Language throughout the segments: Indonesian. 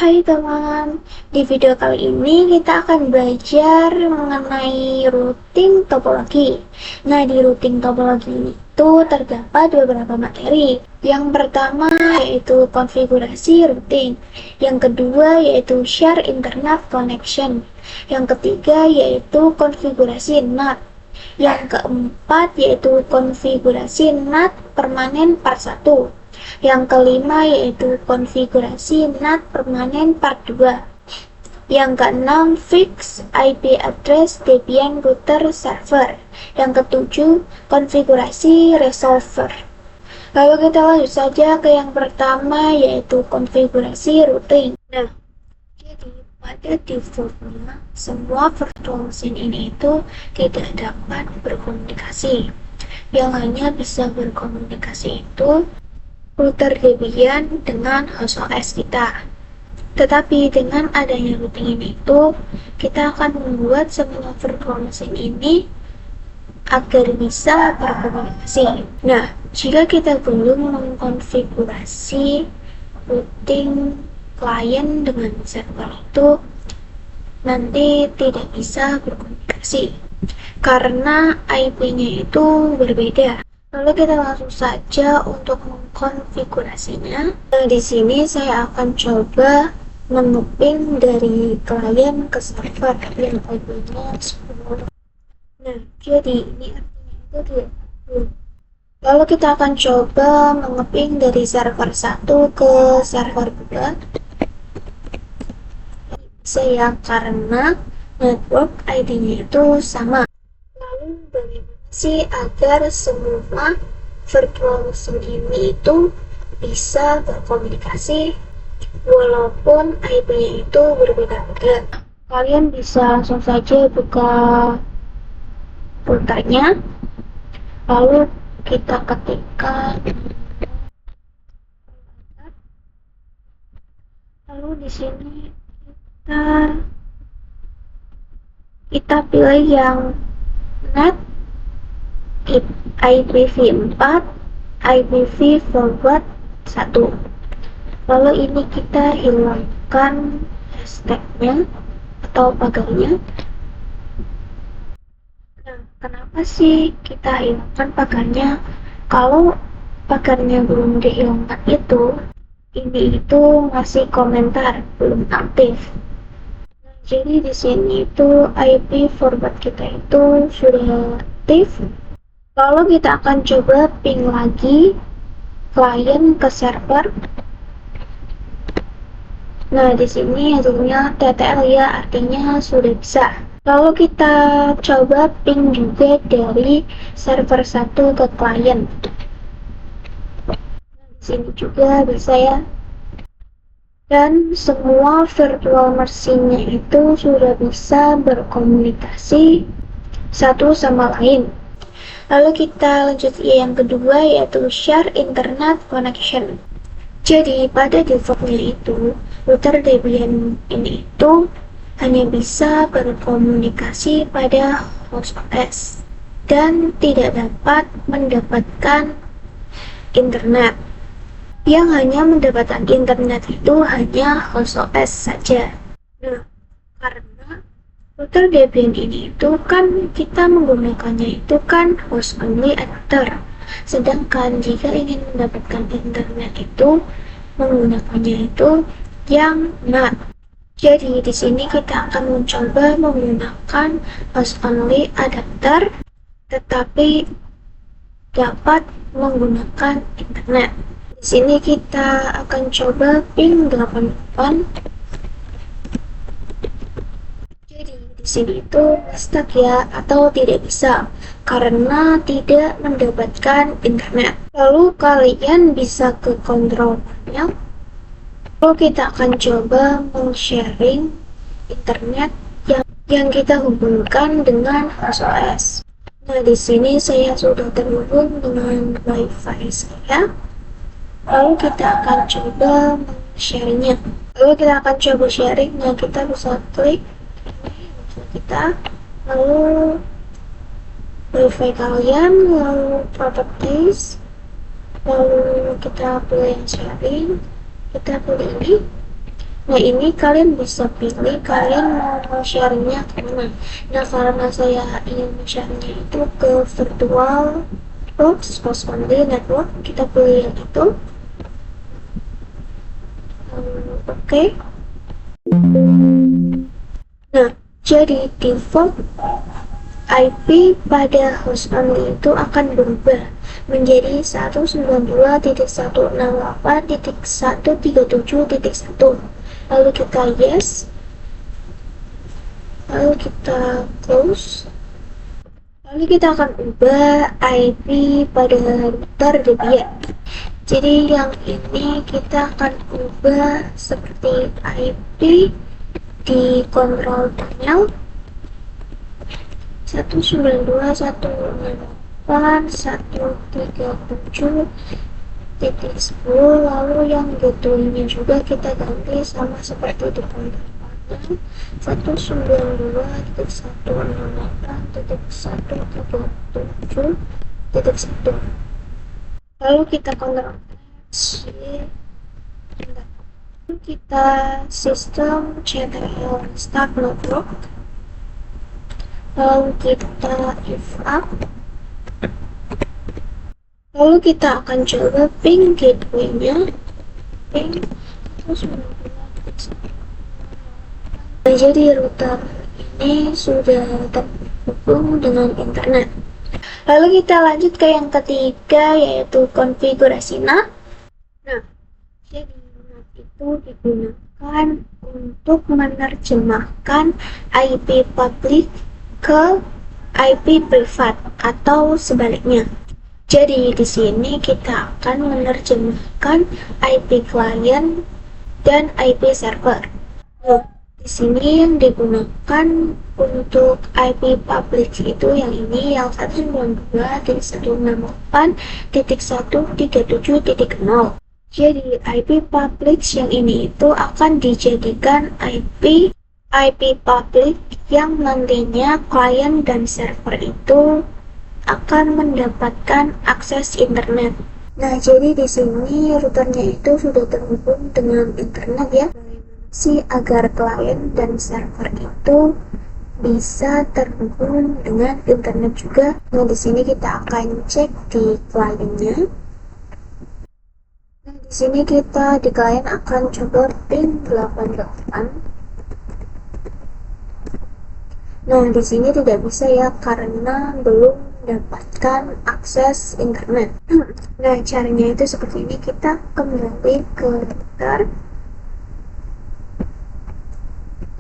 Hai teman, di video kali ini kita akan belajar mengenai routing topologi. Nah, di routing topologi itu terdapat beberapa materi. Yang pertama yaitu konfigurasi routing, yang kedua yaitu share internet connection, yang ketiga yaitu konfigurasi NAT, yang keempat yaitu konfigurasi NAT permanen part 1. Yang kelima yaitu konfigurasi NAT permanen part 2. Yang keenam fix IP address Debian router server. Yang ketujuh konfigurasi resolver. Lalu kita lanjut saja ke yang pertama yaitu konfigurasi routing. Nah, jadi pada defaultnya semua virtual machine ini itu tidak dapat berkomunikasi. Yang hanya bisa berkomunikasi itu router Debian dengan host OS kita. Tetapi dengan adanya routing ini itu, kita akan membuat semua virtual machine ini agar bisa berkomunikasi. Nah, jika kita belum mengkonfigurasi routing klien dengan server itu, nanti tidak bisa berkomunikasi karena IP-nya itu berbeda. Lalu kita langsung saja untuk mengkonfigurasinya. Nah, di sini saya akan coba mengeping dari klien ke server yang IP-nya 10. Nah, jadi ini artinya itu dia. Lalu kita akan coba mengeping dari server 1 ke server 2. Saya karena network ID-nya itu sama. Lalu bagaimana sih agar semua virtual machine ini itu bisa berkomunikasi walaupun IP-nya itu berbeda-beda? Kalian bisa langsung saja buka routernya, lalu kita ketikkan, lalu di sini kita pilih yang net IPv4 IPv forward 1. Lalu ini kita hilangkan hashtagnya atau pagarnya. Nah, kenapa sih kita hilangkan pagarnya? Kalau pagarnya belum dihilangkan itu, ini itu masih komentar, belum aktif. Nah, jadi di sini itu IP forward kita itu sudah aktif. Lalu kita akan coba ping lagi klien ke server. Nah, di sini hasilnya TTL ya, artinya sudah bisa. Lalu kita coba ping juga dari server 1 ke klien. Nah, di sini juga bisa ya. Dan semua virtual machine-nya itu sudah bisa berkomunikasi satu sama lain. Lalu kita lanjut yang kedua yaitu share internet connection. Jadi pada defaultnya itu router Debian ini itu hanya bisa berkomunikasi pada host OS dan tidak dapat mendapatkan internet. Yang hanya mendapatkan internet itu hanya host OS saja. Nah, karena router Debian ini itu kan kita menggunakannya itu kan host only adapter. Sedangkan jika ingin mendapatkan internet itu menggunakannya itu yang NAT. Jadi di sini kita akan mencoba menggunakan host only adapter tetapi dapat menggunakan internet. Di sini kita akan coba ping 88. Di sini itu stuck ya atau tidak bisa karena tidak mendapatkan internet. Lalu kalian bisa ke control panel. Lalu kita akan coba meng-sharing internet yang kita hubungkan dengan host OS. Nah, di sini saya sudah terhubung dengan WiFi saya. Lalu kita akan coba sharingnya. Lalu kita akan coba sharing. Nah, kita bisa klik kita, lalu wifi kalian, lalu properties, lalu kita pilih yang sharing, kita pilih ini. Nah, ini kalian bisa pilih kalian mau share-nya kemana. Nah, karena saya ingin share-nya itu ke virtual host only network, kita pilih yang itu. Oke. Nah, jadi default IP pada host only itu akan berubah menjadi 192.168.137.1. Lalu kita yes, lalu kita close. Lalu kita akan ubah IP pada router Debian. Jadi yang ini kita akan ubah seperti IP di control panel 192.168.137.10. lalu yang gateway-nya juga kita ganti sama seperti di control panel 192.168.137.1. lalu kita kontrol kita sistem ctl start network, lalu kita if up, lalu kita akan coba ping gateway-nya, ping terus nah, jadi router ini sudah terhubung dengan internet. Lalu kita lanjut ke yang ketiga, yaitu konfigurasi NAT. Nah, jadi NAT itu digunakan untuk menerjemahkan IP public ke IP privat atau sebaliknya. Jadi di sini kita akan menerjemahkan IP client dan IP server. Nah, di sini yang digunakan untuk IP public itu yang ini, yang 192.168.137.0. Jadi IP public yang ini itu akan dijadikan IP public yang nantinya klien dan server itu akan mendapatkan akses internet. Nah, jadi di sini routernya itu sudah terhubung dengan internet ya. Si agar klien dan server itu bisa terhubung dengan internet juga. Nah, di sini kita akan cek di kliennya. Nah, di sini kita di klien akan coba ping 88. Nah, di sini tidak bisa ya karena belum mendapatkan akses internet. Nah, caranya itu seperti ini. Kita kembali ke router.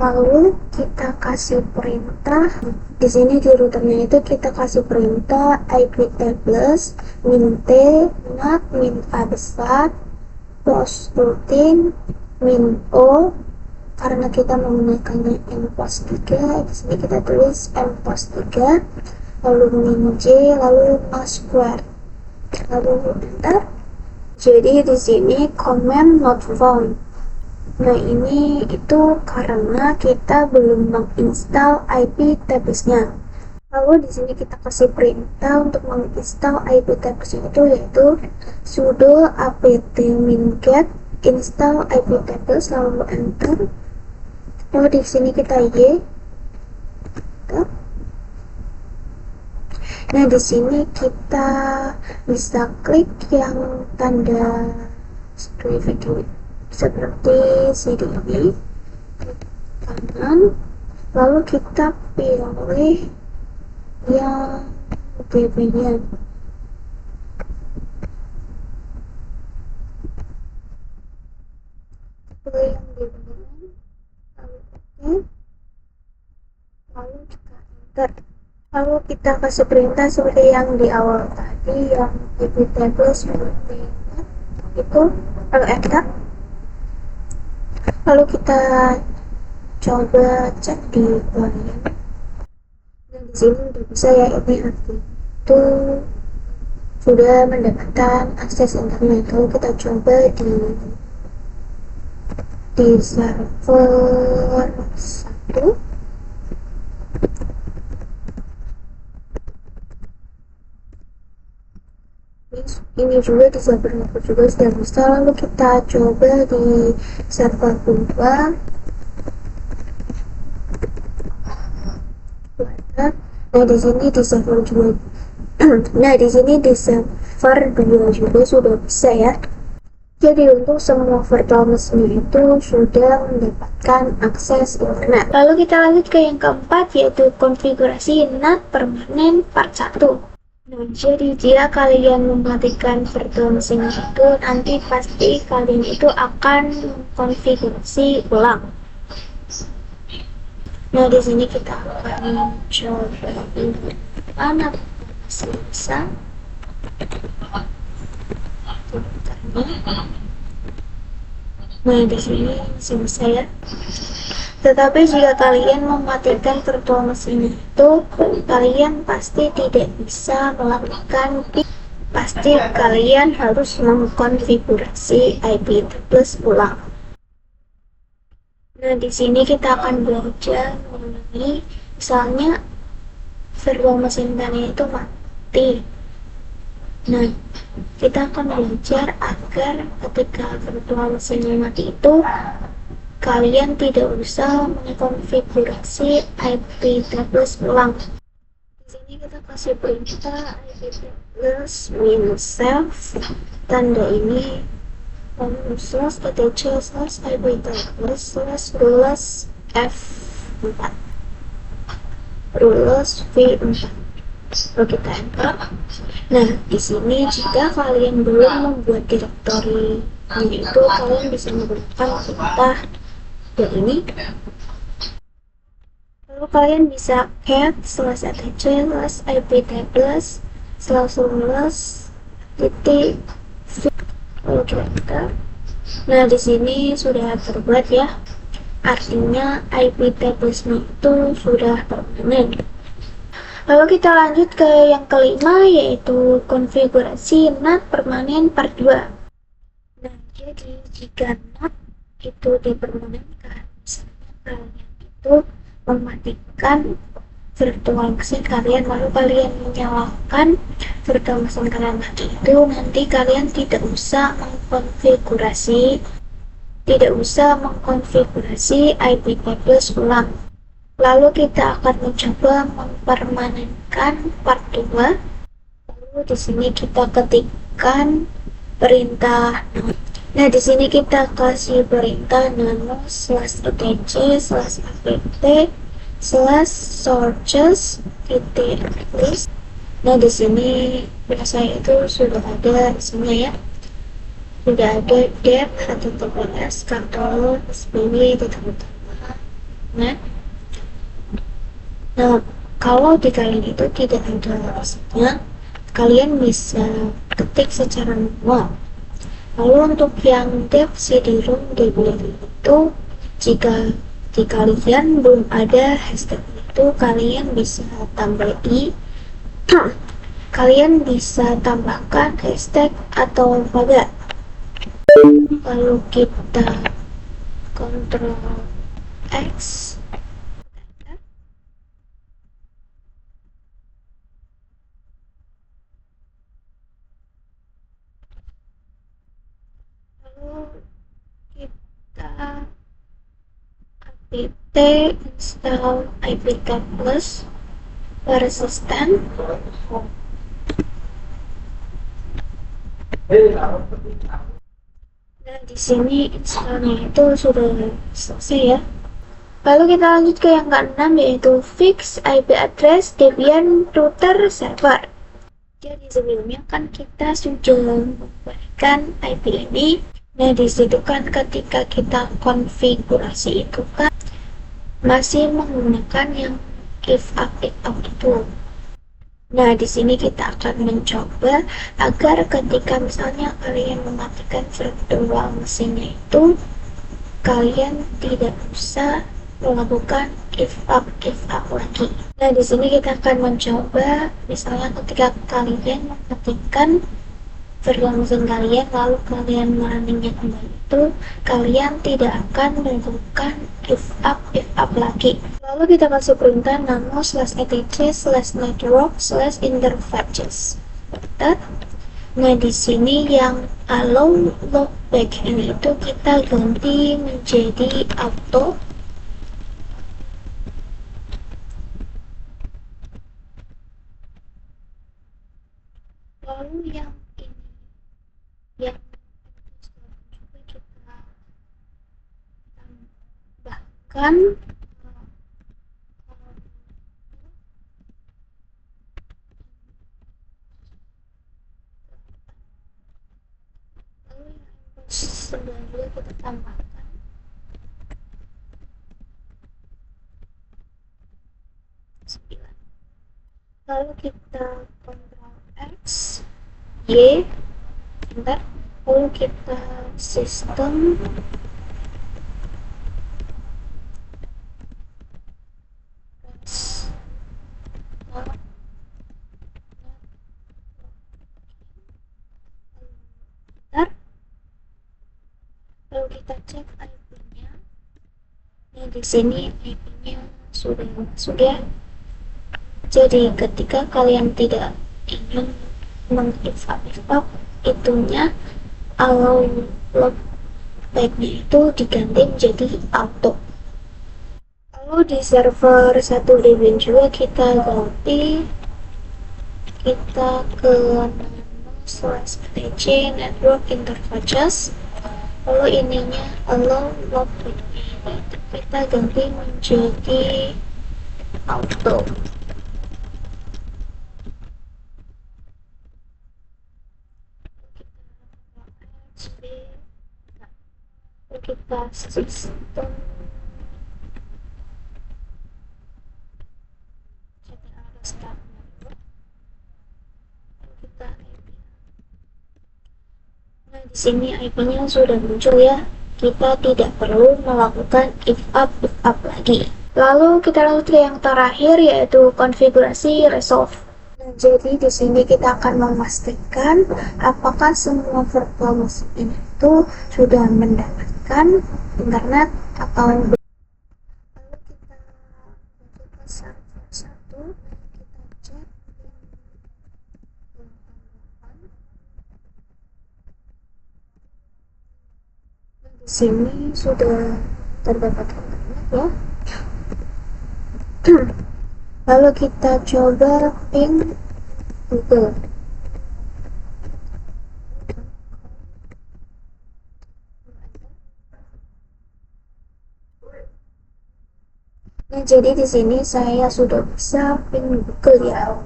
Lalu kita kasih perintah. Di sini di routernya itu kita kasih perintah IP tables min t nat min a besar post routine min o. Karena kita menggunakannya mpost 3, di sini kita tulis mpost 3, lalu min j, lalu a square, lalu enter. Jadi di sini command not found. Nah, ini itu karena kita belum menginstal IP tablesnya. Lalu di sini kita kasih perintah untuk menginstal IP tables itu, yaitu sudo apt min get install IP tables, lalu enter. Lalu di sini kita y. Nah, di sini kita bisa klik yang tanda video seperti CD ini, kanan, lalu kita pilih yang GB-nya. Pilih yang GB-nya, lalu oke, lalu kita enter. Lalu kita kasih perintah seperti yang di awal tadi, yang GB table seperti itu, lalu enter. Lalu kita coba cek di klien. Dan di sini udah bisa ya, ini arti itu sudah mendapatkan akses internet. Lalu kita coba di server 1. ini juga di server aku juga sudah bisa. Lalu kita coba di server 2. Nah di sini di server 2 nah di sini di server 2 juga sudah bisa ya. Jadi untuk semua virtual machine itu sudah mendapatkan akses internet. Lalu kita lanjut ke yang keempat, yaitu konfigurasi NAT permanen part 1. Nah, jadi jika kalian mematikan virtual machine itu, nanti pasti kalian itu akan konfigurasi ulang. Nah, di sini kita akan coba ini mana masih bisa. Nah, di sini masih bisa ya. Tetapi jika kalian mematikan virtual machine itu, kalian pasti tidak bisa melakukan. Pasti kalian harus mengkonfigurasi IP address ulang. Nah, di sini kita akan belajar mengenai misalnya virtual machine kalian itu mati. Nah, kita akan belajar agar ketika virtual machine mati itu kalian tidak usah mengkonfigurasi IP address ulang. Di sini kita kasih perintah IP address -self, tanda ini slash etc slash IP address slash rules F4 rules V4. Lalu kita enter. Nah, di sini jika kalian belum membuat direktori itu, kalian bisa menggunakan perintah ini. Lalu kalian bisa cat slash atc slash ip tables slash rules titik. Lalu kita enter. Nah, di sini sudah terbuat ya. Artinya IP tablesnya itu sudah permanen. Lalu kita lanjut ke yang kelima, yaitu konfigurasi NAT permanen part 2. Nah, jadi jika NAT itu dipermanenkan, misalnya kalian itu mematikan virtual machine kalian, lalu kalian menyalakan virtual machine kalian mati itu, nanti kalian tidak usah mengkonfigurasi IP address ulang. Lalu kita akan mencoba mempermanenkan part 2. Lalu di sini kita ketikkan perintah. Nah, di sini kita kasih perintah nano slash etc slash apt slash sources titik list. Nah, di sini biasanya itu sudah ada di sini ya. Sudah ada dep https kantor sby Nah, kalau di kalian itu tidak ada alasannya, kalian bisa ketik secara manual. Lalu untuk yang dev cd-rom dbl itu, jika di kalian belum ada hashtag itu, kalian bisa kalian bisa tambahkan hashtag atau pagar. Lalu kita Ctrl X. Kita apt install ipcat plus persistent. Nah, di sini installnya itu sudah selesai ya. Lalu kita lanjut ke yang ke-6, yaitu fix IP address Debian router server. Jadi sebelumnya kan kita sudah memberikan IP ini. Nah, di situ kan ketika kita konfigurasi itu kan masih menggunakan yang if up itu. Nah, di sini kita akan mencoba agar ketika misalnya kalian mematikan virtual machine itu, kalian tidak usah melakukan if up lagi. Nah, di sini kita akan mencoba misalnya ketika kalian mematikan virtual machine kalian, lalu kalian merunningnya kembali itu, kalian tidak akan melakukan if up lagi. Lalu kita kasih perintah nano slash etc slash network slash interfaces. Nah, di sini yang allow loopback ini itu kita ganti menjadi auto. Lalu yang ini, yang juga kita tambahkan lalu yang 92 kita tambahkan 9. Lalu kita Ctrl X Y, bentar, lalu kita sistem lalu kita cek IP-nya. Nah, di sini IP-nya sudah masuk ya. Jadi ketika kalian tidak ingin meng-up itunya, allow loopback-nya itu diganti menjadi auto. Lalu di server 1 Debian juga kita ganti, kita ke nano/etc network interfaces. Lalu ininya allow loopback-nya ini kita ganti menjadi auto. Kita sistem start kita IP. Nah, di sini IP-nya sudah muncul ya. Kita tidak perlu melakukan if up lagi. Lalu kita lanjut ke yang terakhir, yaitu konfigurasi resolve. Nah, jadi di sini kita akan memastikan apakah semua virtual machine itu sudah mendapatkan internet atau belum. Lalu kita lanjut ke server 1, kita cek di sini sudah terdapat internet ya. Lalu kita coba ping Google. Nah, jadi di sini saya sudah bisa ping Google ya.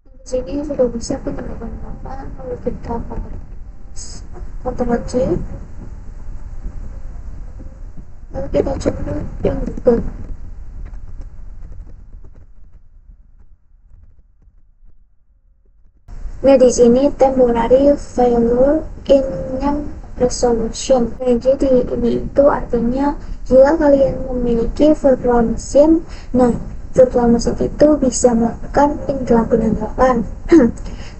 Di sini sudah bisa ping 88. Lalu kita Ctrl C. Lalu kita coba ping Google. Nah, di sini temporary failure in name resolution. Nah, jadi ini itu artinya jika kalian memiliki virtual machine, nah virtual machine itu bisa melakukan ping 88.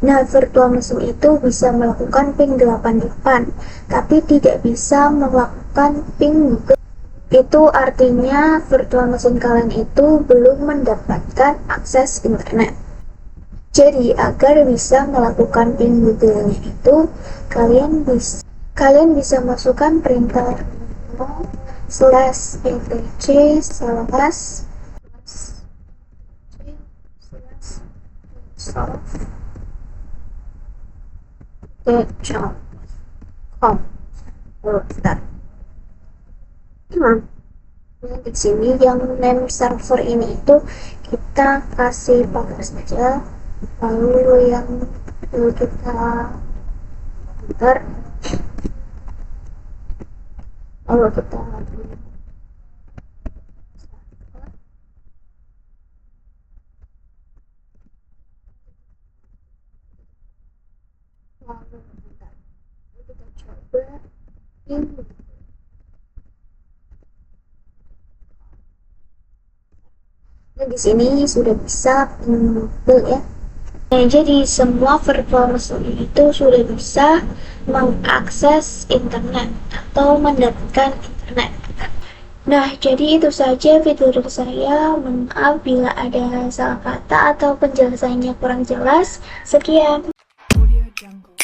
Nah, virtual machine itu bisa melakukan ping 88, tapi tidak bisa melakukan ping Google. Itu artinya virtual machine kalian itu belum mendapatkan akses internet. Jadi agar bisa melakukan ping Google-nya itu kalian bisa masukkan perintah /etc//com. Nah, di sini yang name server ini itu kita kasih pagar saja. Lalu yang kita enter, lalu kita coba ini. Nah, di sini sudah bisa Google ya. Nah, jadi semua virtual machine itu sudah bisa mengakses internet atau mendapatkan internet. Nah, jadi itu saja video dari saya. Maaf bila ada salah kata atau penjelasannya kurang jelas. Sekian. jungle.